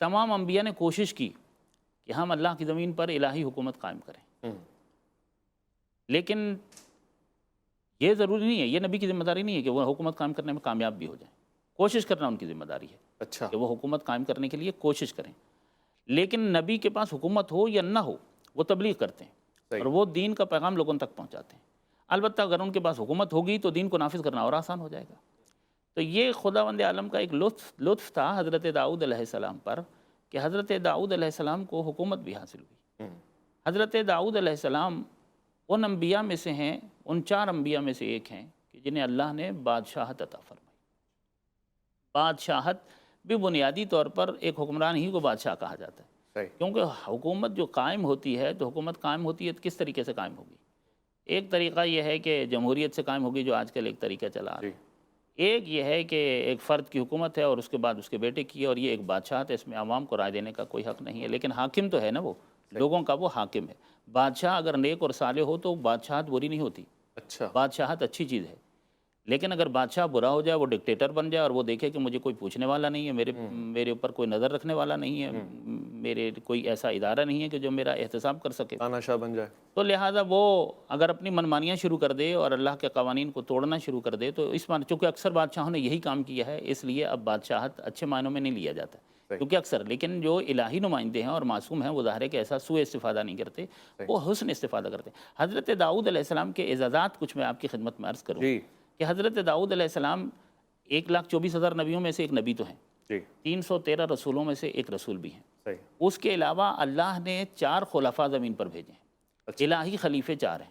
تمام انبیاء نے کوشش کی کہ ہم اللہ کی زمین پر الہی حکومت قائم کریں، لیکن یہ ضروری نہیں ہے، یہ نبی کی ذمہ داری نہیں ہے کہ وہ حکومت قائم کرنے میں کامیاب بھی ہو جائیں۔ کوشش کرنا ان کی ذمہ داری ہے اچھا، کہ وہ حکومت قائم کرنے کے لیے کوشش کریں، لیکن نبی کے پاس حکومت ہو یا نہ ہو وہ تبلیغ کرتے ہیں صحیح۔ اور وہ دین کا پیغام لوگوں تک پہنچاتے ہیں۔ البتہ اگر ان کے پاس حکومت ہوگی تو دین کو نافذ کرنا اور آسان ہو جائے گا۔ تو یہ خداوند عالم کا ایک لطف تھا حضرت داؤد علیہ السلام پر کہ حضرت داؤد علیہ السلام کو حکومت بھی حاصل ہوئی۔ حضرت داؤد علیہ السلام ان انبیاء میں سے ہیں، ان 4 انبیاء میں سے ایک ہیں کہ جنہیں اللہ نے بادشاہت عطا فرمائی۔ بادشاہت بھی بنیادی طور پر ایک حکمران ہی کو بادشاہ کہا جاتا ہے، صحیح، کیونکہ حکومت جو قائم ہوتی ہے تو حکومت قائم ہوتی ہے تو کس طریقے سے قائم ہوگی؟ ایک طریقہ یہ ہے کہ جمہوریت سے قائم ہوگی جو آج کل ایک طریقہ چلا رہا ہے، ایک یہ ہے کہ ایک فرد کی حکومت ہے اور اس کے بعد اس کے بیٹے کی ہے، اور یہ ایک بادشاہت ہے، اس میں عوام کو رائے دینے کا کوئی حق نہیں ہے، لیکن حاکم تو ہے نا، وہ لوگوں کا وہ حاکم ہے۔ بادشاہ اگر نیک اور صالح ہو تو بادشاہت بری نہیں ہوتی، اچھا، بادشاہت اچھی چیز ہے، لیکن اگر بادشاہ برا ہو جائے، وہ ڈکٹیٹر بن جائے اور وہ دیکھے کہ مجھے کوئی پوچھنے والا نہیں ہے، میرے اوپر کوئی نظر رکھنے والا نہیں ہے، میرے کوئی ایسا ادارہ نہیں ہے کہ جو میرا احتساب کر سکے، تاناشاہ بن جائے، تو لہٰذا وہ اگر اپنی منمانیاں شروع کر دے اور اللہ کے قوانین کو توڑنا شروع کر دے تو اس معنی، چونکہ اکثر بادشاہوں نے یہی کام کیا ہے، اس لیے اب بادشاہت اچھے معنوں میں نہیں لیا جاتا، کیونکہ اکثر، لیکن جو الہی نمائندے ہیں اور معصوم ہیں وہ ظاہر ہے کہ ایسا سوء استفادہ نہیں کرتے، وہ حسن استفادہ کرتے۔ حضرت داؤد علیہ السلام کے اعزازات کچھ میں آپ کی خدمت میں عرض کروں کہ حضرت داؤد علیہ السلام 1,24,000 نبیوں میں سے ایک نبی تو ہیں، 313 رسولوں میں سے ایک رسول بھی ہیں، صحیح، اس کے علاوہ اللہ نے 4 خلفاء زمین پر بھیجے ہیں، الہی خلیفے 4 ہیں،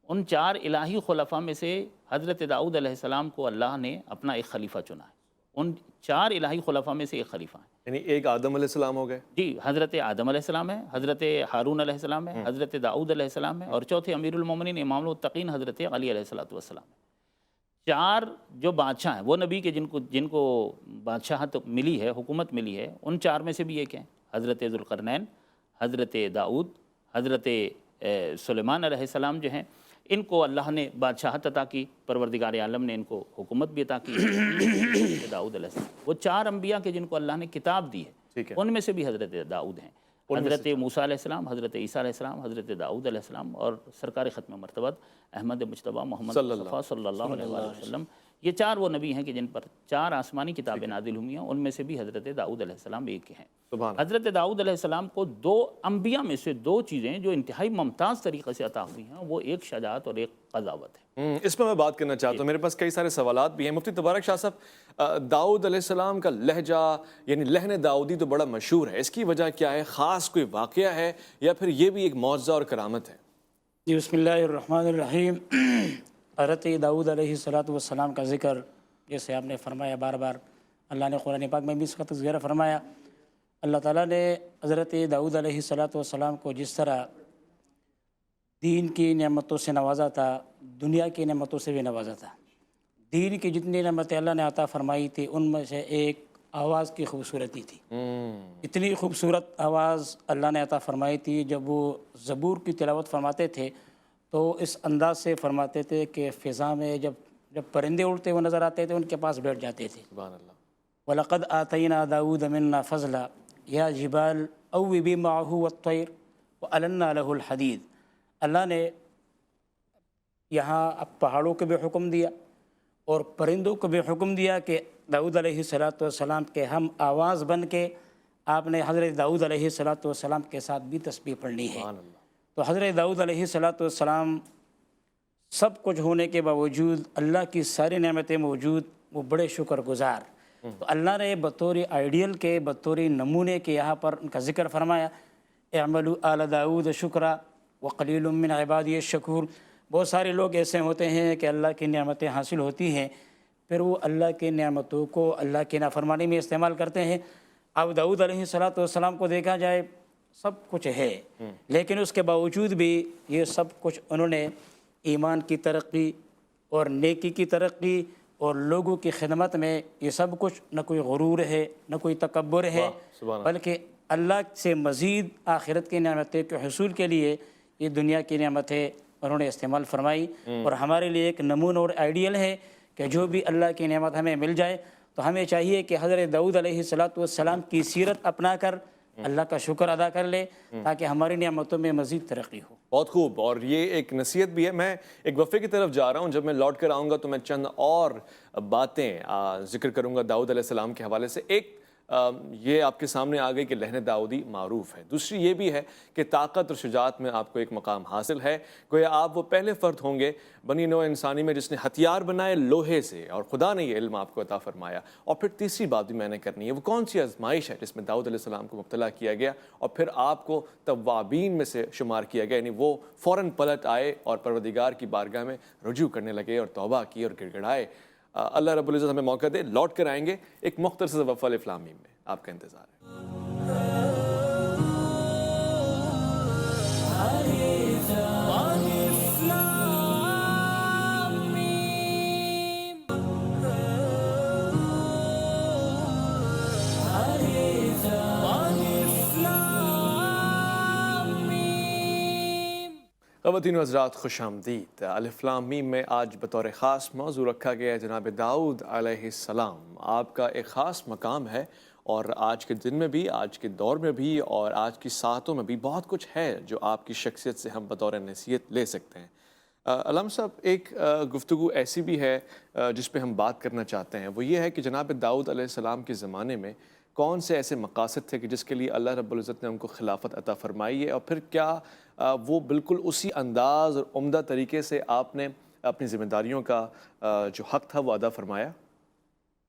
ان 4 الہی خلفاء میں سے حضرت داؤد علیہ السلام کو اللہ نے اپنا ایک خلیفہ چنا ہے، ان 4 الہی خلفاء میں سے ایک خلیفہ ہیں۔ یعنی ایک آدم علیہ السلام ہو گئے، جی، حضرت آدم علیہ السلام ہے، حضرت ہارون علیہ السلام ہے، حضرت داؤد علیہ السلام ہے، اور چوتھے امیر المومنین امام المتقین حضرت علی علیہ السلام ہے۔ 4 جو بادشاہ ہیں وہ نبی کے جن کو بادشاہت ملی ہے، حکومت ملی ہے، ان 4 میں سے بھی ایک ہیں، حضرت ذوالقرنین، حضرت داؤد، حضرت سلیمان علیہ السلام جو ہیں، ان کو اللہ نے بادشاہت عطا کی، پروردگار عالم نے ان کو حکومت بھی عطا کی۔ داؤد علیہ السلام وہ 4 انبیاء کے جن کو اللہ نے کتاب دی ہے، ان میں سے بھی حضرت داؤد ہیں، حضرت موسیٰ علیہ السلام، حضرت عیسیٰ علیہ السلام، حضرت داؤد علیہ السلام، اور سرکار ختم مرتبت احمد مجتبیٰ محمد مصطفیٰ صلی اللہ علیہ وآلہ وسلم، یہ 4 وہ نبی ہیں کہ جن پر 4 آسمانی کتابیں نازل ہوئی ہیں، ان میں سے بھی حضرت داؤد علیہ السلام ایک ہیں۔ حضرت داؤد علیہ السلام کو 2 انبیاء میں سے 2 چیزیں جو انتہائی ممتاز طریقے سے عطا ہوئی ہیں، وہ ایک شجاعت اور ایک قضاوت ہے۔ اس میں بات کرنا چاہتا ہوں، میرے پاس کئی سارے سوالات بھی ہیں۔ مفتی تبارک شاہ صاحب، داؤد علیہ السلام کا لہجہ یعنی لہن داؤدی تو بڑا مشہور ہے، اس کی وجہ کیا ہے؟ خاص کوئی واقعہ ہے یا پھر یہ بھی ایک معجزہ اور کرامت ہے؟ جی، بسم اللہ الرحمن الرحیم۔ حضرت داؤد علیہ السلام کا ذکر جیسے آپ نے فرمایا، بار بار اللہ نے قرآن پاک میں بھی اس کا تذکرہ فرمایا۔ اللہ تعالیٰ نے حضرت داؤد علیہ السلام کو جس طرح دین کی نعمتوں سے نوازا تھا، دنیا کی نعمتوں سے بھی نوازا تھا۔ دین کی جتنی نعمتیں اللہ نے عطا فرمائی تھی، ان میں سے ایک آواز کی خوبصورتی تھی۔ اتنی خوبصورت آواز اللہ نے عطا فرمائی تھی، جب وہ زبور کی تلاوت فرماتے تھے تو اس انداز سے فرماتے تھے کہ فضا میں جب پرندے اڑتے ہوئے نظر آتے تھے ان کے پاس بیٹھ جاتے تھے۔ سبحان اللہ۔ وَلَقَدْ آتَيْنَا دَاوُودَ مِنَّا فَضْلًا يَا جِبَالُ أَوِّبِي مَعَهُ وَالطَّيْرَ وَأَلَنَّا لَهُ الْحَدِيدَ۔ اللہ نے یہاں اب پہاڑوں کو بھی حکم دیا اور پرندوں کو بھی حکم دیا کہ داؤد علیہ السلام کے ہم آواز بن کے آپ نے حضرت داؤد علیہ السلام کے ساتھ بھی تسبیح پڑھنی ہے۔ تو حضرت داؤد علیہ السلام سب کچھ ہونے کے باوجود، اللہ کی ساری نعمتیں موجود، وہ بڑے شکر گزار۔ تو اللہ نے بطور آئیڈیل کے، بطور نمونے کے یہاں پر ان کا ذکر فرمایا، اعملوا آل داؤد شکرا وقلیل من عبادی الشکور۔ بہت سارے لوگ ایسے ہوتے ہیں کہ اللہ کی نعمتیں حاصل ہوتی ہیں، پھر وہ اللہ کی نعمتوں کو اللہ کی نافرمانی میں استعمال کرتے ہیں۔ اب داؤد علیہ السلام کو دیکھا جائے سب کچھ ہے، لیکن اس کے باوجود بھی یہ سب کچھ انہوں نے ایمان کی ترقی اور نیکی کی ترقی اور لوگوں کی خدمت میں، یہ سب کچھ نہ کوئی غرور ہے نہ کوئی تکبر ہے، بلکہ اللہ سے مزید آخرت کی نعمتیں کے حصول کے لیے یہ دنیا کی نعمتیں انہوں نے استعمال فرمائی۔ اور ہمارے لیے ایک نمونہ اور آئیڈیل ہے کہ جو بھی اللہ کی نعمت ہمیں مل جائے تو ہمیں چاہیے کہ حضرت داؤد علیہ السلام کی سیرت اپنا کر اللہ کا شکر ادا کر لے تاکہ ہماری نعمتوں میں مزید ترقی ہو۔ بہت خوب، اور یہ ایک نصیحت بھی ہے۔ میں ایک وقفے کی طرف جا رہا ہوں، جب میں لوٹ کر آؤں گا تو میں چند اور باتیں ذکر کروں گا داؤد علیہ السلام کے حوالے سے۔ ایک یہ آپ کے سامنے آ گئی کہ لہن داؤدی معروف ہے، دوسری یہ بھی ہے کہ طاقت اور شجاعت میں آپ کو ایک مقام حاصل ہے۔ گویا آپ وہ پہلے فرد ہوں گے بنی نوع انسانی میں جس نے ہتھیار بنائے لوہے سے، اور خدا نے یہ علم آپ کو عطا فرمایا۔ اور پھر تیسری بات بھی میں نے کرنی ہے، وہ کون سی آزمائش ہے جس میں داؤد علیہ السلام کو مبتلا کیا گیا اور پھر آپ کو توابین میں سے شمار کیا گیا، یعنی وہ فوراً پلٹ آئے اور پروردگار کی بارگاہ میں رجوع کرنے لگے اور توبہ کی اور گڑ گڑائے۔ اللہ رب العزت ہمیں موقع دے، لوٹ کر آئیں گے ایک مختصر وقفہ الف لام میم میں، آپ کا انتظار ہے۔ خواتین و حضرات خوش آمدید۔ الف لام میم میں آج بطور خاص موضوع رکھا گیا ہے جناب داؤد علیہ السلام۔ آپ کا ایک خاص مقام ہے، اور آج کے دن میں بھی، آج کے دور میں بھی، اور آج کی ساعتوں میں بھی بہت کچھ ہے جو آپ کی شخصیت سے ہم بطور نصیحت لے سکتے ہیں۔ علامہ صاحب، ایک گفتگو ایسی بھی ہے جس پہ ہم بات کرنا چاہتے ہیں، وہ یہ ہے کہ جناب داؤد علیہ السلام کے زمانے میں کون سے ایسے مقاصد تھے کہ جس کے لیے اللہ رب العزت نے ان کو خلافت عطا فرمائی ہے، اور پھر کیا وہ بالکل اسی انداز اور عمدہ طریقے سے آپ نے اپنی ذمہ داریوں کا جو حق تھا وہ ادا فرمایا؟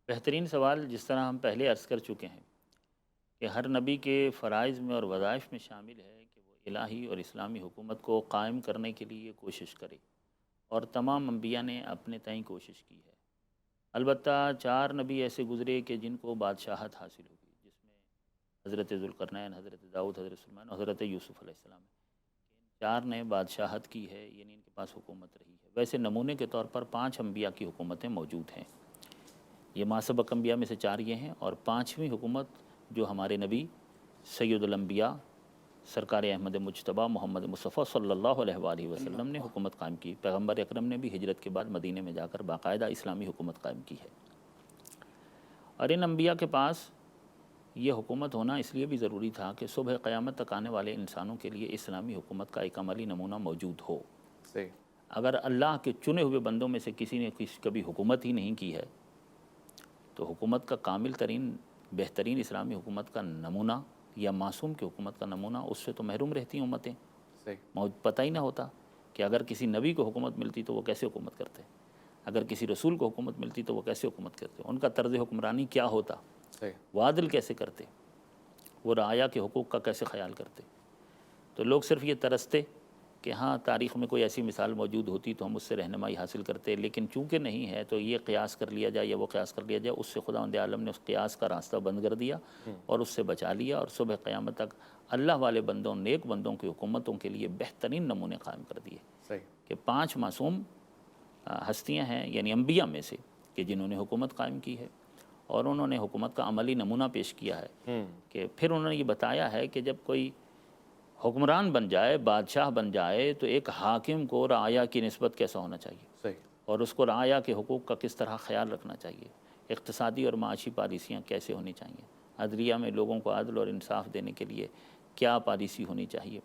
بہترین سوال، جس طرح ہم پہلے عرض کر چکے ہیں کہ ہر نبی کے فرائض میں اور وظائف میں شامل ہے کہ وہ الہی اور اسلامی حکومت کو قائم کرنے کے لیے کوشش کرے، اور تمام انبیاء نے اپنے تئیں کوشش کی ہے۔ البتہ 4 نبی ایسے گزرے کہ جن کو بادشاہت حاصل ہوئی، جس میں حضرت ذوالقرنین، حضرت داؤد، حضرت سلیمان اور حضرت یوسف علیہ السلام ہے۔ 4 نے بادشاہت کی ہے، یعنی ان کے پاس حکومت رہی ہے۔ ویسے نمونے کے طور پر 5 انبیاء کی حکومتیں موجود ہیں، یہ ماسبق انبیاء میں سے 4 یہ ہیں، اور 5ویں حکومت جو ہمارے نبی سید الانبیاء سرکار احمد مجتبیٰ محمد مصطفیٰ صلی اللہ علیہ وآلہ وسلم نے حکومت قائم کی۔ پیغمبر اکرم نے بھی ہجرت کے بعد مدینے میں جا کر باقاعدہ اسلامی حکومت قائم کی ہے، اور ان انبیاء کے پاس یہ حکومت ہونا اس لیے بھی ضروری تھا کہ صبح قیامت تک آنے والے انسانوں کے لیے اسلامی حکومت کا ایک عملی نمونہ موجود ہو۔ صحیح۔ اگر اللہ کے چنے ہوئے بندوں میں سے کسی نے کبھی حکومت ہی نہیں کی ہے تو حکومت کا کامل ترین بہترین اسلامی حکومت کا نمونہ یا معصوم کی حکومت کا نمونہ اس سے تو محروم رہتی امتیں۔ صحیح۔ پتہ ہی نہ ہوتا کہ اگر کسی نبی کو حکومت ملتی تو وہ کیسے حکومت کرتے، اگر کسی رسول کو حکومت ملتی تو وہ کیسے حکومت کرتے، ان کا طرز حکمرانی کیا ہوتا، وہ عادل کیسے کرتے، وہ رعایا کے حقوق کا کیسے خیال کرتے۔ تو لوگ صرف یہ ترستے کہ ہاں تاریخ میں کوئی ایسی مثال موجود ہوتی تو ہم اس سے رہنمائی حاصل کرتے، لیکن چونکہ نہیں ہے تو یہ قیاس کر لیا جائے یا وہ قیاس کر لیا جائے، اس سے خداوند عالم نے اس قیاس کا راستہ بند کر دیا اور اس سے بچا لیا، اور صبح قیامت تک اللہ والے بندوں، نیک بندوں کی حکومتوں کے لیے بہترین نمونے قائم کر دیے کہ 5 معصوم ہستیاں ہیں، یعنی انبیاء میں سے، کہ جنہوں نے حکومت قائم کی ہے، اور انہوں نے حکومت کا عملی نمونہ پیش کیا ہے کہ پھر انہوں نے یہ بتایا ہے کہ جب کوئی حکمران بن جائے، بادشاہ بن جائے، تو ایک حاکم کو رعایا کی نسبت کیسا ہونا چاہیے، اور اس کو رعایا کے حقوق کا کس طرح خیال رکھنا چاہیے، اقتصادی اور معاشی پالیسیاں کیسے ہونی چاہیے، عدلیہ میں لوگوں کو عدل اور انصاف دینے کے لیے کیا پالیسی ہونی چاہیے۔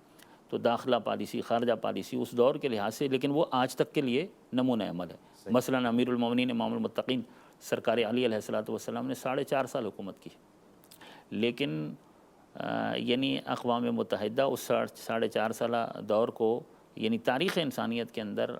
تو داخلہ پالیسی، خارجہ پالیسی اس دور کے لحاظ سے، لیکن وہ آج تک کے لیے نمونہ عمل ہے۔ مثلا امیر المومنین امام المتقین سرکار علی علیہ السلام نے 4.5 سال حکومت کی، لیکن یعنی اقوام متحدہ اس 4.5 سالہ دور کو یعنی تاریخ انسانیت کے اندر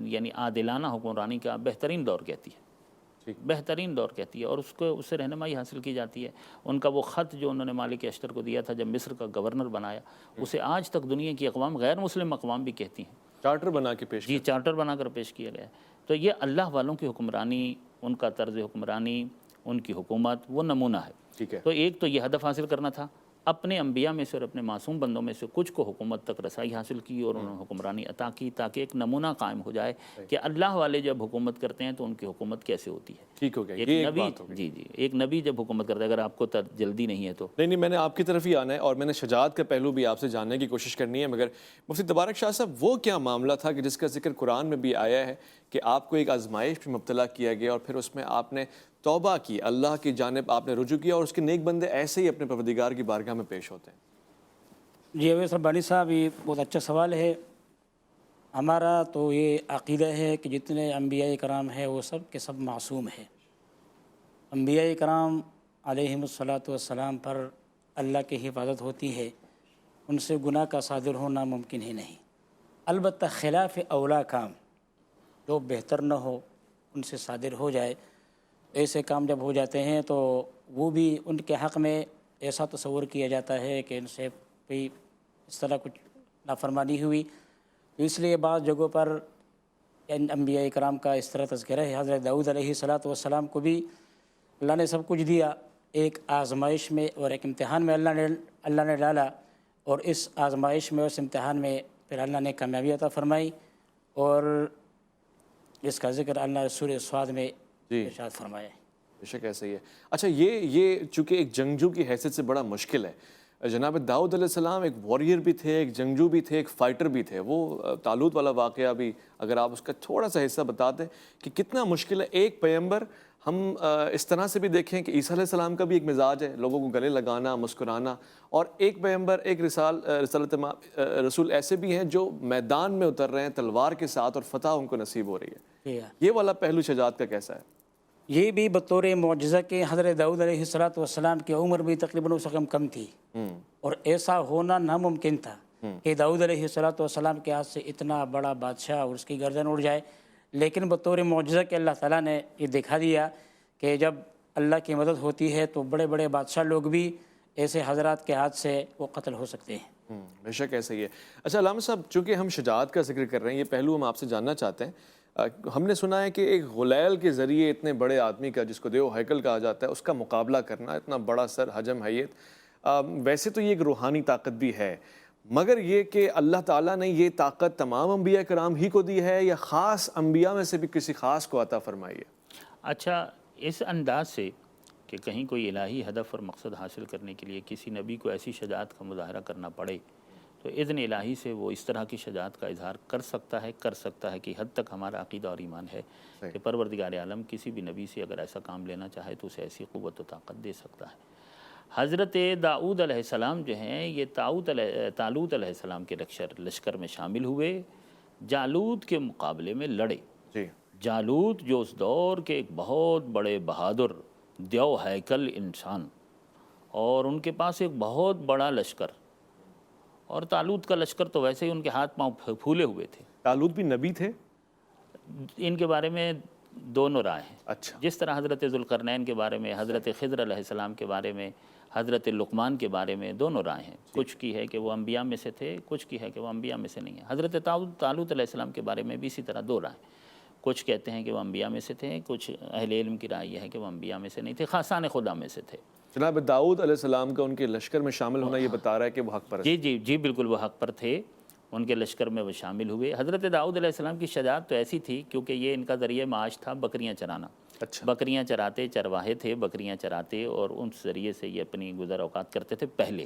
یعنی عادلانہ حکمرانی کا بہترین دور کہتی ہے، بہترین دور کہتی ہے، اور اس سے رہنمائی حاصل کی جاتی ہے۔ ان کا وہ خط جو انہوں نے مالک اشتر کو دیا تھا جب مصر کا گورنر بنایا، اسے آج تک دنیا کی اقوام، غیر مسلم اقوام بھی کہتی ہیں، چارٹر بنا کے پیش جی چارٹر بنا کر پیش کیا گیا ہے۔ تو یہ اللہ والوں کی حکمرانی، ان کا طرز حکمرانی، ان کی حکومت، وہ نمونہ ہے۔ ٹھیک ہے۔ تو ایک تو یہ ہدف حاصل کرنا تھا، اپنے انبیاء میں سے اور اپنے معصوم بندوں میں سے کچھ کو حکومت تک رسائی حاصل کی اور انہوں نے حکمرانی عطا کی، تاکہ ایک نمونہ قائم ہو جائے کہ اللہ والے جب حکومت کرتے ہیں تو ان کی حکومت کیسے ہوتی ہے۔ ٹھیک ہو گیا، ایک یہ ایک نبی، بات ہو گئی۔ جی ایک نبی جب حکومت کرتا ہے، اگر آپ کو جلدی نہیں ہے تو نہیں، میں نے آپ کی طرف ہی آنا ہے، اور میں نے شجاعت کا پہلو بھی آپ سے جاننے کی کوشش کرنی ہے، مگر مفتی تبارک شاہ صاحب، وہ کیا معاملہ تھا کہ جس کا ذکر قرآن میں بھی آیا ہے کہ آپ کو ایک آزمائش میں مبتلا کیا گیا اور پھر اس میں آپ نے توبہ کی، اللہ کی جانب آپ نے رجوع کیا، اور اس کے نیک بندے ایسے ہی اپنے پروردگار کی بارگاہ میں پیش ہوتے ہیں؟ جی اویس ربانی صاحب، یہ بہت اچھا سوال ہے۔ ہمارا تو یہ عقیدہ ہے کہ جتنے انبیاء کرام ہیں وہ سب کے سب معصوم ہیں۔ انبیاء کرام علیہم الصلاۃ والسلام پر اللہ کی حفاظت ہوتی ہے، ان سے گناہ کا صادر ہونا ممکن ہی نہیں۔ البتہ خلاف اولا کام جو بہتر نہ ہو ان سے صادر ہو جائے، ایسے کام جب ہو جاتے ہیں تو وہ بھی ان کے حق میں ایسا تصور کیا جاتا ہے کہ ان سے کوئی اس طرح کچھ نافرمانی ہوئی، تو اس لیے بعض جگہوں پر ان انبیاء کرام کا اس طرح تذکرہ ہے۔ حضرت داؤد علیہ الصلاۃ والسلام کو بھی اللہ نے سب کچھ دیا، ایک آزمائش میں اور ایک امتحان میں اللہ نے ڈالا، اور اس آزمائش میں اس امتحان میں پھر اللہ نے کامیابی عطا فرمائی، اور اس کا ذکر اللہ نے سورہ صاد میں ارشاد فرمایا ہے۔ بے شک ایسا ہی ہے۔ اچھا، یہ چونکہ ایک جنگجو کی حیثیت سے بڑا مشکل ہے، جناب داؤد علیہ السلام ایک واریر بھی تھے، ایک جنگجو بھی تھے، ایک فائٹر بھی تھے۔ وہ طالوت والا واقعہ بھی اگر آپ اس کا تھوڑا سا حصہ بتا دیں کہ کتنا مشکل ہے۔ ایک پیغمبر، ہم اس طرح سے بھی دیکھیں کہ عیسیٰ علیہ السلام کا بھی ایک مزاج ہے لوگوں کو گلے لگانا، مسکرانا، اور ایک پیغمبر، ایک رسول ایسے بھی ہیں جو میدان میں اتر رہے ہیں تلوار کے ساتھ، اور فتح ان کو نصیب ہو رہی ہے۔ یہ والا پہلو شجاعت کا کیسا ہے؟ یہ بھی بطور معجزہ کے حضرت داؤد علیہ الصلاۃ والسلام کی عمر بھی تقریباً اس رقم کم تھی، اور ایسا ہونا ناممکن تھا کہ داؤد علیہ الصلاۃ والسلام کے ہاتھ سے اتنا بڑا بادشاہ اور اس کی گردن اڑ جائے، لیکن بطور معجزہ کے اللہ تعالیٰ نے یہ دکھا دیا کہ جب اللہ کی مدد ہوتی ہے تو بڑے بڑے بادشاہ لوگ بھی ایسے حضرات کے ہاتھ سے وہ قتل ہو سکتے ہیں۔ بے شک ایسا ہی ہے۔ اچھا علامہ صاحب، چونکہ ہم شجاعت کا ذکر کر رہے ہیں، یہ پہلو ہم آپ سے جاننا چاہتے ہیں۔ ہم نے سنا ہے کہ ایک غلیل کے ذریعے اتنے بڑے آدمی کا، جس کو دیو ہیکل کہا جاتا ہے، اس کا مقابلہ کرنا، اتنا بڑا سر، حجم، حیت، ویسے تو یہ ایک روحانی طاقت بھی ہے، مگر یہ کہ اللہ تعالیٰ نے یہ طاقت تمام انبیاء کرام ہی کو دی ہے یا خاص انبیاء میں سے بھی کسی خاص کو عطا فرمائی ہے؟ اچھا، اس انداز سے کہ کہیں کوئی الہی ہدف اور مقصد حاصل کرنے کے لیے کسی نبی کو ایسی شجاعت کا مظاہرہ کرنا پڑے تو اذن الہی سے وہ اس طرح کی شجاعت کا اظہار کر سکتا ہے کہ حد تک ہمارا عقیدہ اور ایمان ہے کہ پروردگار عالم کسی بھی نبی سے اگر ایسا کام لینا چاہے تو اسے ایسی قوت و طاقت دے سکتا ہے۔ حضرت داؤد علیہ السلام جو ہیں، یہ طالوت علیہ السلام کے لشکر میں شامل ہوئے، جالوت کے مقابلے میں لڑے۔ جالوت جو اس دور کے ایک بہت بڑے بہادر دیو ہیکل انسان، اور ان کے پاس ایک بہت بڑا لشکر، اور طالوت کا لشکر تو ویسے ہی ان کے ہاتھ پاؤں پھولے ہوئے تھے۔ طالوت بھی نبی تھے؟ ان کے بارے میں دونوں رائے ہیں۔ اچھا، جس طرح حضرت ذوالقرنین کے بارے میں، حضرت خضر علیہ السلام کے بارے میں، حضرت لقمان کے بارے میں دونوں رائے ہیں۔ کچھ کی ہے کہ وہ انبیاء میں سے تھے، کچھ کی ہے کہ وہ انبیاء میں سے نہیں ہیں۔ حضرت طالوت علیہ السلام کے بارے میں بھی اسی طرح دو رائے، کچھ کہتے ہیں کہ وہ انبیاء میں سے تھے، کچھ اہل علم کی رائے یہ ہے کہ وہ انبیاء میں سے نہیں تھے، خاصان خدا میں سے تھے۔ جناب داؤد علیہ السلام کا ان کے لشکر میں شامل ہونا یہ بتا رہا ہے کہ وہ حق پرست۔ جی بالکل، وہ حق پر تھے، ان کے لشکر میں وہ شامل ہوئے۔ حضرت داؤد علیہ السلام کی شجاعت تو ایسی تھی کیونکہ یہ ان کا ذریعہ معاش تھا بکریاں چرانا۔ اچھا، بکریاں چراتے، چرواہے تھے، بکریاں چراتے، اور ان ذریعے سے یہ اپنی گزر اوقات کرتے تھے پہلے۔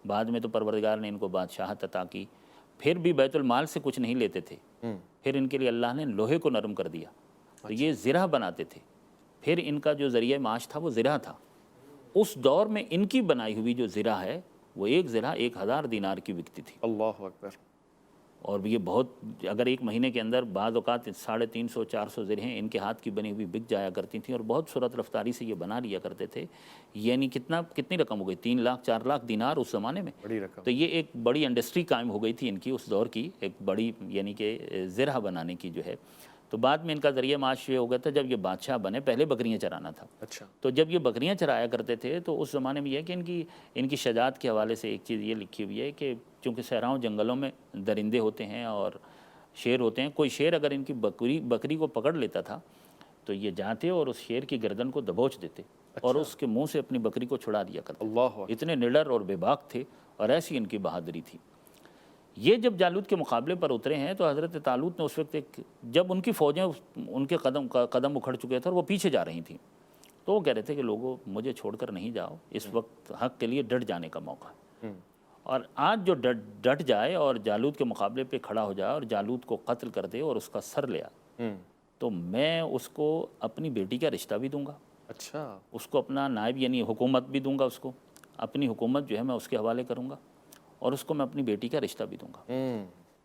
بعد میں تو پروردگار نے ان کو بادشاہت عطا کی، پھر بھی بیت المال سے کچھ نہیں لیتے تھے، پھر ان کے لیے اللہ نے لوہے کو نرم کر دیا، تو یہ زرہ بناتے تھے، پھر ان کا جو ذریعہ معاش تھا وہ زرہ تھا۔ اس دور میں ان کی بنائی ہوئی جو زرہ ہے وہ ایک زرہ 1000 دینار کی بکتی تھی۔ اللہ اکبر۔ اور یہ بہت، اگر ایک مہینے کے اندر بعض اوقات 350 400 زرہیں ان کے ہاتھ کی بنی ہوئی بک جایا کرتی تھیں، اور بہت سرعت رفتاری سے یہ بنا لیا کرتے تھے۔ یعنی کتنی رقم ہو گئی؟ 3 لاکھ 4 لاکھ دینار اس زمانے میں، بڑی رقم۔ تو یہ ایک بڑی انڈسٹری قائم ہو گئی تھی ان کی اس دور کی، ایک بڑی یعنی کہ زرہ بنانے کی جو ہے۔ تو بعد میں ان کا ذریعہ معاش یہ ہو گیا تھا جب یہ بادشاہ بنے، پہلے بکریاں چرانا تھا۔ اچھا، تو جب یہ بکریاں چرایا کرتے تھے تو اس زمانے میں یہ کہ ان کی شجاعت کے حوالے سے ایک چیز یہ لکھی ہوئی ہے کہ چونکہ صحراؤں جنگلوں میں درندے ہوتے ہیں اور شیر ہوتے ہیں، کوئی شیر اگر ان کی بکری کو پکڑ لیتا تھا تو یہ جاتے اور اس شیر کی گردن کو دبوچ دیتے اور اس کے منہ سے اپنی بکری کو چھڑا دیا کرتے۔ اللہ، اتنے نڈر اور بے باک تھے، اور ایسی ان کی بہادری تھی۔ یہ جب جالوت کے مقابلے پر اترے ہیں تو حضرت طالوت نے اس وقت جب ان کی فوجیں ان کے قدم اکھڑ چکے تھے اور وہ پیچھے جا رہی تھیں، تو وہ کہہ رہے تھے کہ لوگوں مجھے چھوڑ کر نہیں جاؤ، اس وقت حق کے لیے ڈٹ جانے کا موقع ہے، اور آج جو ڈٹ جائے اور جالوت کے مقابلے پہ کھڑا ہو جائے اور جالوت کو قتل کر دے اور اس کا سر لیا، تو میں اس کو اپنی بیٹی کا رشتہ بھی دوں گا اچھا اس کو اپنا نائب یعنی حکومت بھی دوں گا، اس کو اپنی حکومت جو ہے میں اس کے حوالے کروں گا، اور اس کو میں اپنی بیٹی کا رشتہ بھی دوں گا۔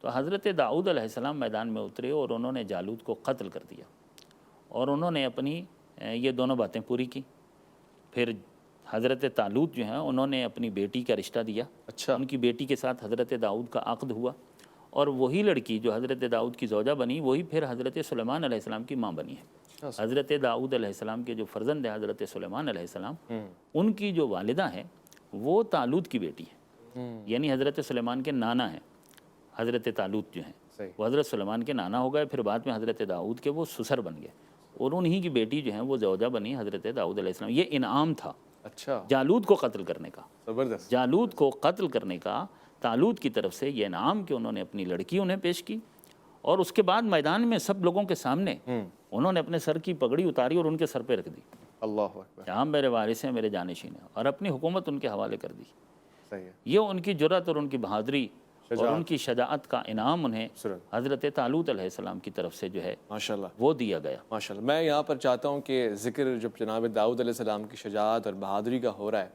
تو حضرت داؤد علیہ السلام میدان میں اترے اور انہوں نے جالوت کو قتل کر دیا، اور انہوں نے اپنی یہ دونوں باتیں پوری کی۔ پھر حضرت طالوت جو ہیں انہوں نے اپنی بیٹی کا رشتہ دیا، اچھا ان کی بیٹی کے ساتھ حضرت داؤد کا عقد ہوا، اور وہی لڑکی جو حضرت داؤد کی زوجہ بنی وہی پھر حضرت سلیمان علیہ السلام کی ماں بنی ہے۔ حضرت داؤد علیہ السلام کے جو فرزند ہیں حضرت سلیمان علیہ السلام، ان کی جو والدہ ہیں وہ طالوت کی بیٹی ہے، یعنی حضرت سلیمان کے نانا ہیں حضرت طالوت جو ہیں، صحیح۔ وہ حضرت سلیمان کے نانا ہو گئے، پھر بعد میں حضرت داؤد کے وہ سسر بن گئے، اور انہی کی بیٹی جو ہیں وہ زوجہ بنی حضرت داؤد علیہ السلام۔ یہ انعام تھا اچھا جالوت کو قتل کرنے کا، زبردست۔ جالوت کو قتل کرنے کا طالوت کی طرف سے یہ انعام کہ انہوں نے اپنی لڑکی انہیں پیش کی، اور اس کے بعد میدان میں سب لوگوں کے سامنے انہوں نے اپنے سر کی پگڑی اتاری اور ان کے سر پہ رکھ دی، اللہ اکبر، جہاں میرے وارث ہیں میرے جانشین ہیں، اور اپنی حکومت ان کے حوالے کر دی۔ صحیح ہے، یہ ان کی جرأت اور ان کی بہادری اور ان کی شجاعت کا انعام انہیں حضرت طالوت علیہ السلام کی طرف سے جو ہے ماشاءاللہ وہ دیا گیا۔ ماشاءاللہ۔ میں یہاں پر چاہتا ہوں کہ ذکر جب جناب داؤد علیہ السلام کی شجاعت اور بہادری کا ہو رہا ہے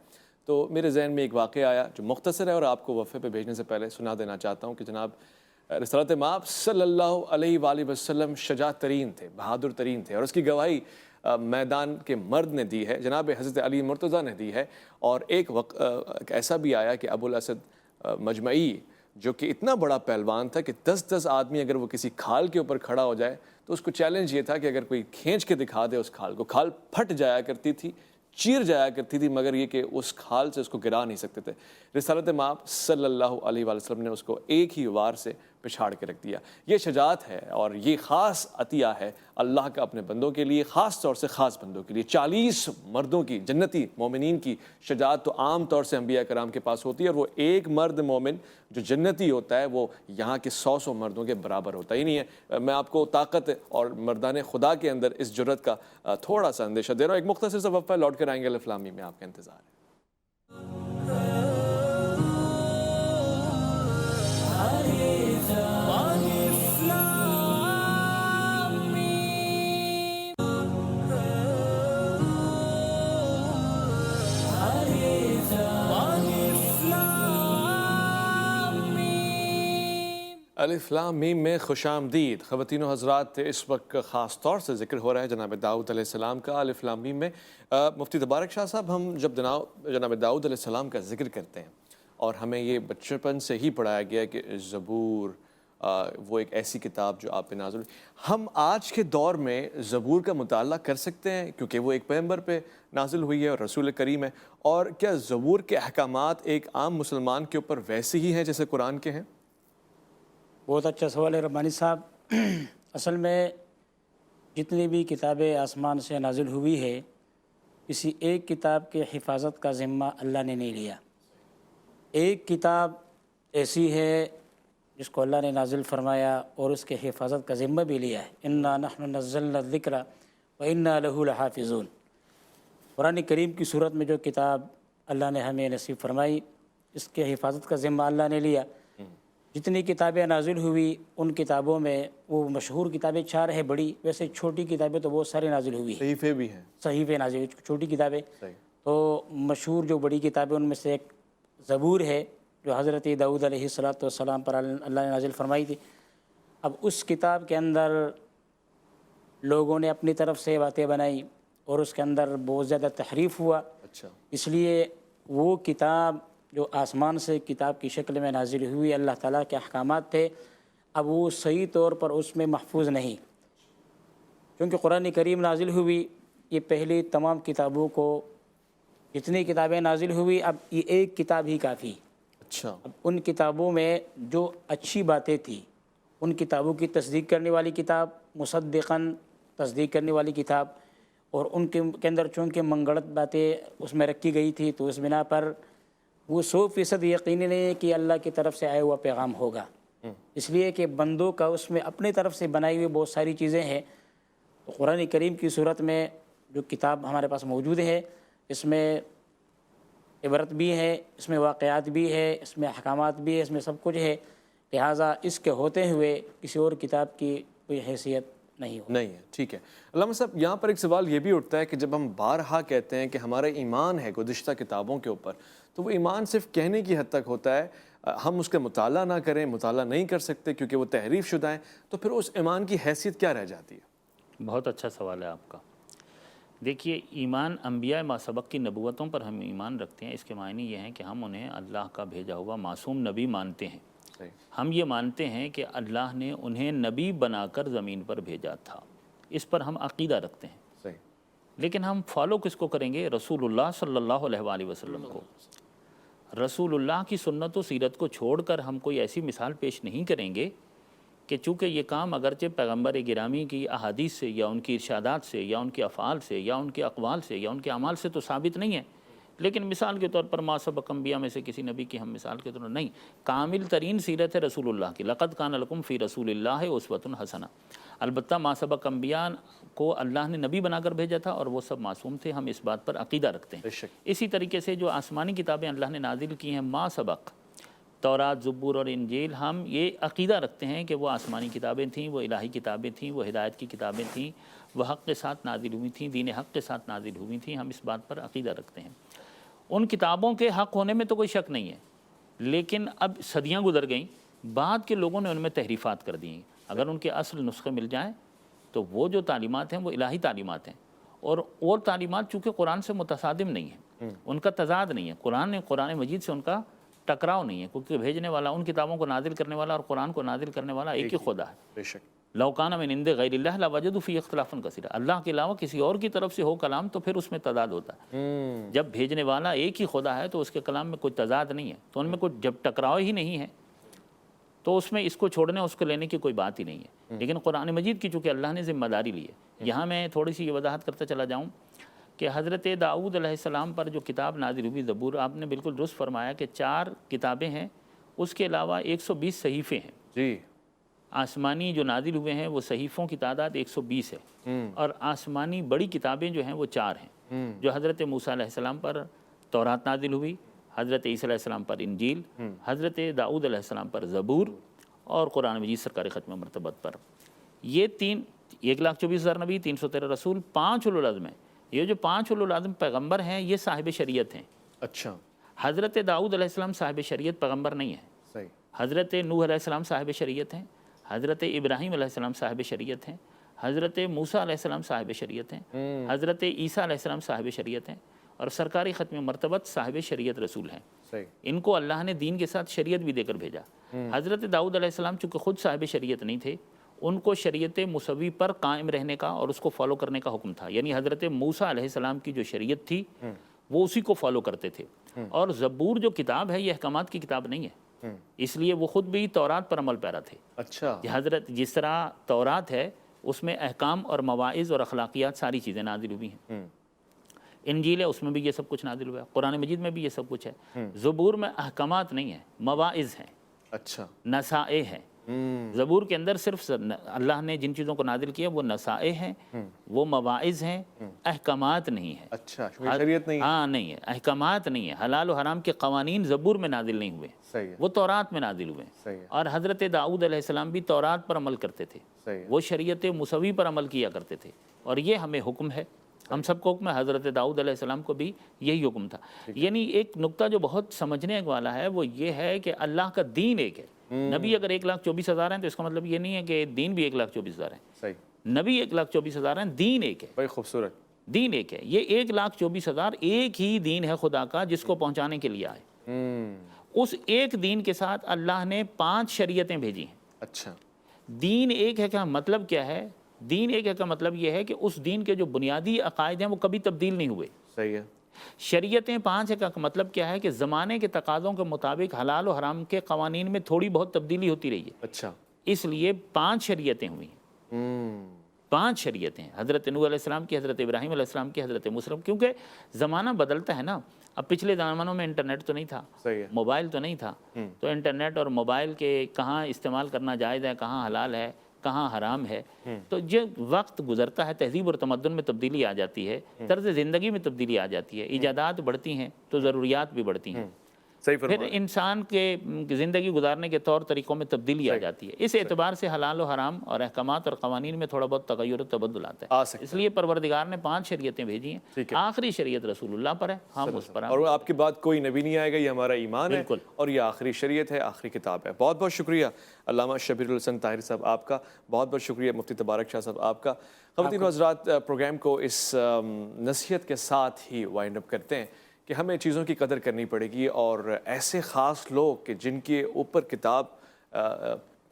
تو میرے ذہن میں ایک واقعہ آیا جو مختصر ہے، اور آپ کو وقفے پہ بھیجنے سے پہلے سنا دینا چاہتا ہوں کہ جناب رسالت مآب صلی اللہ علیہ وآلہ وسلم شجاع ترین تھے، بہادر ترین تھے، اور اس کی گواہی میدان کے مرد نے دی ہے، جناب حضرت علی مرتضیٰ نے دی ہے۔ اور ایک وقت ایسا بھی آیا کہ ابو الاسد مجمعی جو کہ اتنا بڑا پہلوان تھا کہ 10 آدمی اگر وہ کسی کھال کے اوپر کھڑا ہو جائے تو اس کو چیلنج یہ تھا کہ اگر کوئی کھینچ کے دکھا دے اس کھال کو، کھال پھٹ جایا کرتی تھی، چیر جایا کرتی تھی، مگر یہ کہ اس کھال سے اس کو گرا نہیں سکتے تھے۔ رسالت مآب صلی اللہ علیہ وآلہ وسلم نے اس کو ایک ہی وار سے پچھاڑ کے رکھ دیا۔ یہ شجاعت ہے اور یہ خاص عطیہ ہے اللہ کا اپنے بندوں کے لیے، خاص طور سے خاص بندوں کے لیے۔ 40 مردوں کی، جنتی مومنین کی شجاعت تو عام طور سے انبیاء کرام کے پاس ہوتی ہے، اور وہ ایک مرد مومن جو جنتی ہوتا ہے وہ یہاں کے 100 مردوں کے برابر ہوتا ہی نہیں ہے۔ میں آپ کو طاقت اور مردان خدا کے اندر اس جرت کا تھوڑا سا اندیشہ دے رہا ہوں۔ ایک مختصر سا وقفہ، لوٹ کر آئیں گے الف لام میم میں، آپ کا انتظار ہے۔ الف لام میم میں خوش آمدید خواتین و حضرات۔ اس وقت خاص طور سے ذکر ہو رہا ہے جناب داؤد علیہ السلام کا الف لام میم میں۔ مفتی تبارک شاہ صاحب، ہم جب جناب داؤد علیہ السلام کا ذکر کرتے ہیں اور ہمیں یہ بچپن سے ہی پڑھایا گیا کہ زبور وہ ایک ایسی کتاب جو آپ پہ نازل ہوئی، ہم آج کے دور میں زبور کا مطالعہ کر سکتے ہیں کیونکہ وہ ایک پیغمبر پہ نازل ہوئی ہے اور رسول کریم ہے، اور کیا زبور کے احکامات ایک عام مسلمان کے اوپر ویسے ہی ہیں جیسے قرآن کے ہیں؟ بہت اچھا سوال ہے ربانی صاحب۔ اصل میں جتنی بھی کتابیں آسمان سے نازل ہوئی ہے، کسی ایک کتاب کے حفاظت کا ذمہ اللہ نے نہیں لیا۔ ایک کتاب ایسی ہے جس کو اللہ نے نازل فرمایا اور اس کے حفاظت کا ذمہ بھی لیا ہے، انا نحن نزلنا الذکر وانا لہ لحافظون۔ قرآن کریم کی صورت میں جو کتاب اللہ نے ہمیں نصیب فرمائی، اس کے حفاظت کا ذمہ اللہ نے لیا۔ جتنی کتابیں نازل ہوئی ان کتابوں میں وہ مشہور کتابیں 4 ہیں بڑی، ویسے چھوٹی کتابیں تو بہت ساری نازل ہوئی ہیں، صحیفے بھی ہیں، صحیفے نازل ہوئی، چھوٹی کتابیں۔ صحیح۔ تو مشہور جو بڑی کتابیں ان میں سے ایک زبور ہے جو حضرت داؤد علیہ السلام پر اللہ نے نازل فرمائی تھی۔ اب اس کتاب کے اندر لوگوں نے اپنی طرف سے باتیں بنائی اور اس کے اندر بہت زیادہ تحریف ہوا، اچھا، اس لیے وہ کتاب جو آسمان سے کتاب کی شکل میں نازل ہوئی، اللہ تعالیٰ کے احکامات تھے، اب وہ صحیح طور پر اس میں محفوظ نہیں، کیونکہ قرآن کریم نازل ہوئی، یہ پہلی تمام کتابوں کو جتنی کتابیں نازل ہوئی اب یہ ایک کتاب ہی کافی۔ اچھا، اب ان کتابوں میں جو اچھی باتیں تھیں ان کتابوں کی تصدیق کرنے والی کتاب، مصدقاً تصدیق کرنے والی کتاب، اور ان کے اندر چونکہ منگڑت باتیں اس میں رکھی گئی تھی تو اس بنا پر وہ 100% یقینی نہیں ہے کہ اللہ کی طرف سے آیا ہوا پیغام ہوگا، اس لیے کہ بندوں کا اس میں اپنے طرف سے بنائی ہوئی بہت ساری چیزیں ہیں۔ تو قرآن کریم کی صورت میں جو کتاب ہمارے پاس موجود ہے اس میں عبرت بھی ہے، اس میں واقعات بھی ہے، اس میں احکامات بھی ہے، اس میں سب کچھ ہے، لہٰذا اس کے ہوتے ہوئے کسی اور کتاب کی کوئی حیثیت نہیں ہو. نہیں ہے. ٹھیک ہے علامہ صاحب، یہاں پر ایک سوال یہ بھی اٹھتا ہے کہ جب ہم بارہا کہتے ہیں کہ ہمارا ایمان ہے گزشتہ کتابوں کے اوپر، تو وہ ایمان صرف کہنے کی حد تک ہوتا ہے، ہم اس کا مطالعہ نہ کریں، مطالعہ نہیں کر سکتے کیونکہ وہ تحریف شدہ ہیں، تو پھر اس ایمان کی حیثیت کیا رہ جاتی ہے؟ بہت اچھا سوال ہے آپ کا. دیکھیے، ایمان انبیاء ما سبق کی نبوتوں پر ہم ایمان رکھتے ہیں، اس کے معنی یہ ہیں کہ ہم انہیں اللہ کا بھیجا ہوا معصوم نبی مانتے ہیں. صحیح. ہم یہ مانتے ہیں کہ اللہ نے انہیں نبی بنا کر زمین پر بھیجا تھا، اس پر ہم عقیدہ رکھتے ہیں. صحیح. لیکن ہم فالو کس کو کریں گے؟ رسول اللہ صلی اللہ علیہ وآلہ وسلم کو. رسول اللہ کی سنت و سیرت کو چھوڑ کر ہم کوئی ایسی مثال پیش نہیں کریں گے کہ چونکہ یہ کام اگرچہ پیغمبر گرامی کی احادیث سے یا ان کی ارشادات سے یا ان کے افعال سے یا ان کے اقوال سے یا ان کے اعمال سے تو ثابت نہیں ہے، لیکن مثال کے طور پر ما سبق انبیاء میں سے کسی نبی کی ہم مثال کے طور پر نہیں. کامل ترین سیرت ہے رسول اللہ کی. لقد کان لکم فی رسول اللہ اسوۃ حسنہ. البتہ ما سبق انبیاء کو اللہ نے نبی بنا کر بھیجا تھا اور وہ سب معصوم تھے، ہم اس بات پر عقیدہ رکھتے ہیں. اسی طریقے سے جو آسمانی کتابیں اللہ نے نازل کی ہیں، ما سبق تورات، زبور اور انجیل، ہم یہ عقیدہ رکھتے ہیں کہ وہ آسمانی کتابیں تھیں، وہ الہی کتابیں تھیں، وہ ہدایت کی کتابیں تھیں، وہ حق کے ساتھ نازل ہوئی تھیں، دین حق کے ساتھ نازل ہوئی تھیں. ہم اس بات پر عقیدہ رکھتے ہیں. ان کتابوں کے حق ہونے میں تو کوئی شک نہیں ہے، لیکن اب صدیاں گزر گئیں، بعد کے لوگوں نے ان میں تحریفات کر دی ہیں. اگر ان کے اصل نسخے مل جائیں تو وہ جو تعلیمات ہیں وہ الہی تعلیمات ہیں، اور تعلیمات چونکہ قرآن سے متصادم نہیں ہیں، ان کا تضاد نہیں ہے. قرآن مجید سے ان کا ٹکراؤ نہیں ہے، کیونکہ بھیجنے والا، ان کتابوں کو نازل کرنے والا اور قرآن کو نازل کرنے والا ایک ہی خدا ہے. بے شک. لو کان من عند غیر اللہ لوجدوا فیہ اختلافا کثیرا. اللہ کے علاوہ کسی اور کی طرف سے ہو کلام تو پھر اس میں تضاد ہوتا ہے. جب بھیجنے والا ایک ہی خدا ہے تو اس کے کلام میں کوئی تضاد نہیں ہے، تو ان میں کوئی جب ٹکراؤ ہی نہیں ہے تو اس میں اس کو چھوڑنے اس کو لینے کی کوئی بات ہی نہیں ہے. لیکن قرآن مجید کی چونکہ اللہ نے ذمہ داری لی ہے، یہاں میں تھوڑی سی یہ وضاحت کرتا چلا جاؤں کہ حضرت داؤد علیہ السلام پر جو کتاب نازل ہوئی زبور، آپ نے بالکل درست فرمایا کہ 4 کتابیں ہیں، اس کے علاوہ 120 صحیفے ہیں. جی. آسمانی جو نازل ہوئے ہیں وہ صحیفوں کی تعداد 120 ہے، اور آسمانی بڑی کتابیں جو ہیں وہ 4 ہیں، جو حضرت موسیٰ علیہ السلام پر تورات نازل ہوئی، حضرت عیسیٰ علیہ السلام پر انجیل، حضرت داؤد علیہ السلام پر زبور، اور قرآن مجید سرکار ختم مرتبت پر. یہ 1,24,000 نبی، 313 رسول، 5 اولو العزم ہیں. یہ جو 5 اولو العزم پیغمبر ہیں یہ صاحب شریعت ہیں. اچھا. حضرت داؤد علیہ السلام صاحب شریعت پیغمبر نہیں ہیں. صحیح. حضرت نوح علیہ السلام صاحب شریعت ہیں، حضرت ابراہیم علیہ السلام صاحب شریعت ہیں، حضرت موسیٰ علیہ السلام صاحب شریعت ہیں، حضرت عیسیٰ علیہ السلام صاحب شریعت ہیں، اور سرکاری ختم مرتبت صاحب شریعت رسول ہیں. صحیح. ان کو اللہ نے دین کے ساتھ شریعت بھی دے کر بھیجا. حضرت داؤد علیہ السلام چونکہ خود صاحب شریعت نہیں تھے، ان کو شریعت مسوی پر قائم رہنے کا اور اس کو فالو کرنے کا حکم تھا. یعنی حضرت موسیٰ علیہ السلام کی جو شریعت تھی وہ اسی کو فالو کرتے تھے. اور زبور جو کتاب ہے یہ احکامات کی کتاب نہیں ہے، اس لیے وہ خود بھی تورات پر عمل پیرا تھے. اچھا. حضرت جس طرح تورات ہے اس میں احکام اور مواعظ اور اخلاقیات ساری چیزیں نازل ہوئی ہیں. انجیل ہے اس میں بھی یہ سب کچھ نازل ہوا ہے، قرآن مجید میں بھی یہ سب کچھ ہے. زبور میں احکامات نہیں ہیں، مواعظ ہیں. اچھا. نصائح ہیں. زبور کے اندر صرف اللہ نے جن چیزوں کو نازل کیا وہ نصائح ہیں، وہ مواعظ ہیں، احکامات نہیں ہیں. اچھا. شریعت نہیں. ہاں نہیں ہے، احکامات نہیں ہے. حلال و حرام کے قوانین زبور میں نازل نہیں ہوئے، صحیح ہے. وہ تورات میں نازل ہوئے. صحیح ہے. اور حضرت داؤد علیہ السلام بھی تورات پر عمل کرتے تھے، صحیح ہے. وہ شریعت مسوی پر عمل کیا کرتے تھے، اور یہ ہمیں حکم ہے، ہم سب کو حکم ہے. حضرت داؤد علیہ السلام کو بھی یہی حکم تھا. یعنی ایک نقطہ جو بہت سمجھنے والا ہے وہ یہ ہے کہ اللہ کا دین ایک ہے. نبی اگر 1,24,000 ہیں تو اس کا مطلب یہ نہیں ہے کہ دین بھی 1,24,000 ہیں. صحیح. نبی 1,24,000 ہیں، دین ایک ہے. بڑی خوبصورت. دین ایک ہے. یہ 1,24,000 ایک ہی دین ہے خدا کا جس کو پہنچانے کے لیے آئے. اس ایک دین کے ساتھ اللہ نے 5 شریعتیں بھیجی ہیں. اچھا. دین ایک ہے کا مطلب کیا ہے؟ دین ایک ہے کا مطلب یہ ہے کہ اس دین کے جو بنیادی عقائد ہیں وہ کبھی تبدیل نہیں ہوئے. صحیح ہے. شریعتیں 5 ہے کا مطلب کیا ہے کہ زمانے کے تقاضوں کے مطابق حلال و حرام کے قوانین میں تھوڑی بہت تبدیلی ہوتی رہی ہے. اچھا. اس لیے 5 شریعتیں ہوئی ہیں. 5 شریعتیں، حضرت نوح علیہ السلام کی، حضرت ابراہیم علیہ السلام کی، حضرت موسیٰ، کیونکہ زمانہ بدلتا ہے نا. اب پچھلے زمانوں میں انٹرنیٹ تو نہیں تھا، موبائل تو نہیں تھا، تو انٹرنیٹ اور موبائل کے کہاں استعمال کرنا جائز ہے، کہاں حلال ہے، کہاں حرام ہے. تو جب وقت گزرتا ہے تہذیب اور تمدن میں تبدیلی آ جاتی ہے، طرز زندگی میں تبدیلی آ جاتی ہے، ایجادات بڑھتی ہیں تو ضروریات بھی بڑھتی ہیں. صحیح پھر فرمایا۔ انسان کے زندگی گزارنے کے طور طریقوں میں تبدیلی آ جاتی ہے. اس اعتبار سے حلال و حرام اور احکامات اور قوانین میں تھوڑا بہت تغیر و تبدل آتا آ ہے. سکتا ہے. اس لیے پروردگار نے 5 شریعتیں بھیجی ہیں. آخری شریعت رسول اللہ پر ہے، ہم اس پر اور آپ کے بعد کوئی نبی نہیں آئے گا، یہ ہمارا ایمان ہے بالکل. اور یہ آخری شریعت ہے، آخری کتاب ہے. بہت بہت شکریہ علامہ شبیر الحسن طاہری صاحب آپ کا، بہت بہت شکریہ مفتی تبارک شاہ صاحب آپ کا. خواتین و حضرات، پروگرام کو اس نصیحت کے ساتھ ہی وائنڈ اپ کرتے ہیں کہ ہمیں چیزوں کی قدر کرنی پڑے گی، اور ایسے خاص لوگ کہ جن کے اوپر کتاب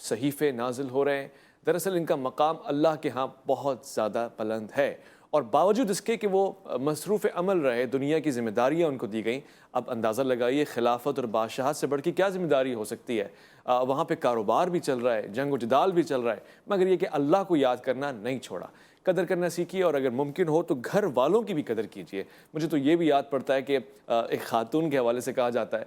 صحیفے نازل ہو رہے ہیں، دراصل ان کا مقام اللہ کے ہاں بہت زیادہ بلند ہے، اور باوجود اس کے کہ وہ مصروف عمل رہے، دنیا کی ذمہ داریاں ان کو دی گئیں. اب اندازہ لگائیے خلافت اور بادشاہت سے بڑھ کے کیا ذمہ داری ہو سکتی ہے. وہاں پہ کاروبار بھی چل رہا ہے، جنگ و جدال بھی چل رہا ہے، مگر یہ کہ اللہ کو یاد کرنا نہیں چھوڑا. قدر کرنا سیکھیے، اور اگر ممکن ہو تو گھر والوں کی بھی قدر کیجیے. مجھے تو یہ بھی یاد پڑتا ہے کہ ایک خاتون کے حوالے سے کہا جاتا ہے،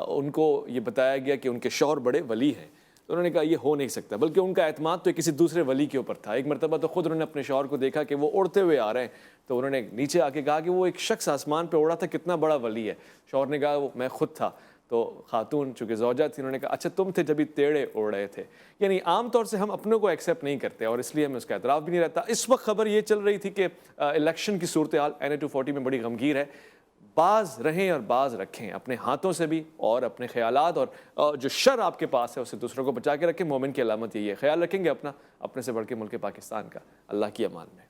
ان کو یہ بتایا گیا کہ ان کے شوہر بڑے ولی ہیں، تو انہوں نے کہا یہ ہو نہیں سکتا، بلکہ ان کا اعتماد تو کسی دوسرے ولی کے اوپر تھا. ایک مرتبہ تو خود انہوں نے اپنے شوہر کو دیکھا کہ وہ اڑتے ہوئے آ رہے ہیں، تو انہوں نے نیچے آ کے کہا کہ وہ ایک شخص آسمان پہ اڑا تھا، کتنا بڑا ولی ہے. شوہر نے کہا وہ میں خود تھا. تو خاتون چونکہ زوجہ تھی، انہوں نے کہا اچھا تم تھے جبھی ٹیڑے اڑ رہے تھے. یعنی عام طور سے ہم اپنوں کو ایکسیپٹ نہیں کرتے، اور اس لیے ہمیں اس کا اعتراف بھی نہیں رہتا. اس وقت خبر یہ چل رہی تھی کہ الیکشن کی صورتحال NA-240 میں بڑی غمگیر ہے. باز رہیں اور باز رکھیں اپنے ہاتھوں سے بھی، اور اپنے خیالات اور جو شر آپ کے پاس ہے اسے دوسروں کو بچا کے رکھیں. مومن کی علامت یہی ہے. خیال رکھیں گے اپنا، اپنے سے بڑھ کے ملک پاکستان کا. اللہ کی امان میں.